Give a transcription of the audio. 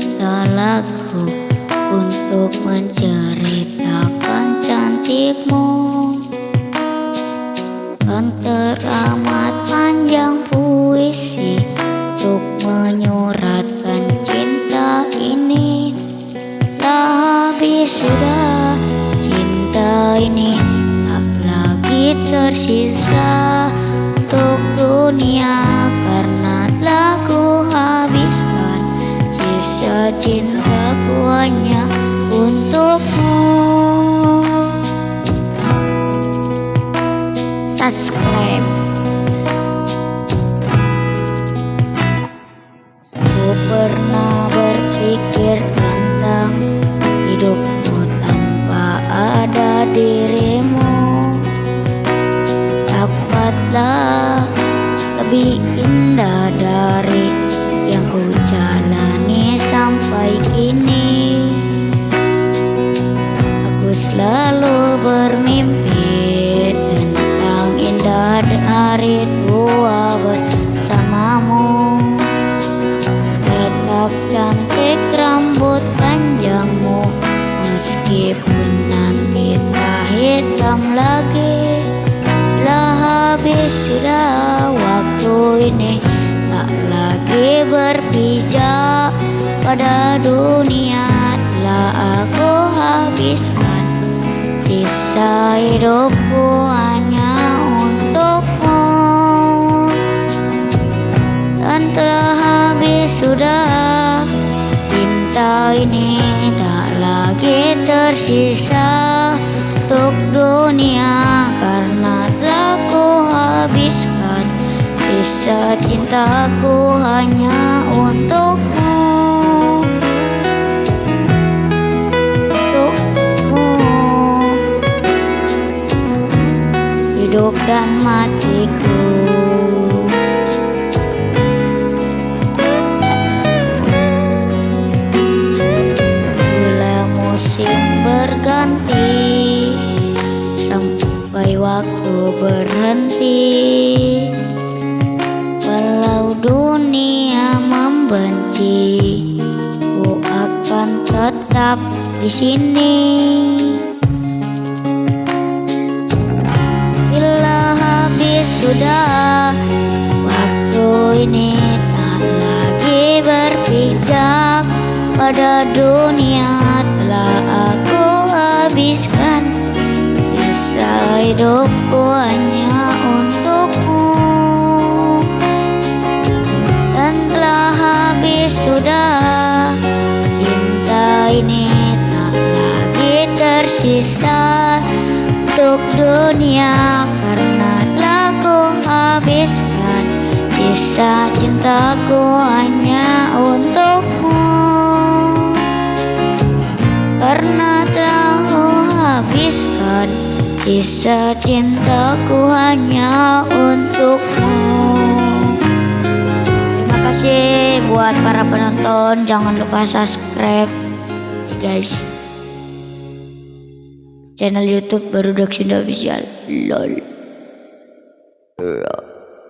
mencipta lagu untuk menceritakan cantikmu. Kan teramat panjang puisi untuk menyuratkan cinta ini. Lah habis sudah cinta ini, tak lagi tersisa untuk dunia, karena telah ku habiskan sisa cintaku hanya untukmu. Subscribe. Ku pernah berpikir tentang hidupku tanpa ada dirimu. Dapatlah lebih indah dari yang ku jalani sampai kini. Aku selalu bermimpi tentang indah hari tua bersamamu. Tetap cantik rambut panjangmu, meskipun nanti tak hitam lagi. Lah habis sudah waktu ini, tak lagi berpijak pada dunia. Telah aku habiskan sisa hidupku hanya untukmu. Dan telah habis sudah cinta ini, tak lagi tersisa untuk dunia, karena telah ku habiskan sisa cintaku hanya untukmu. Untukmu, hidup dan matiku. Bila musim berganti, sampai waktu berhenti, walau dunia membenci, ku akan tetap di sini. Bila habis sudah waktu ini, tak lagi berpijak pada dunia. Telah aku habiskan sisa hidupku hanya untukmu. Dan telah habis sudah cinta ini, tak lagi tersisa untuk dunia, karena telah ku habiskan sisa cintaku hanya untukmu. Karena telah ku habiskan sisa cintaku hanya untukmu. Terima kasih buat para penonton. Jangan lupa subscribe guys, channel YouTube Barudak Sunda Official. LOL.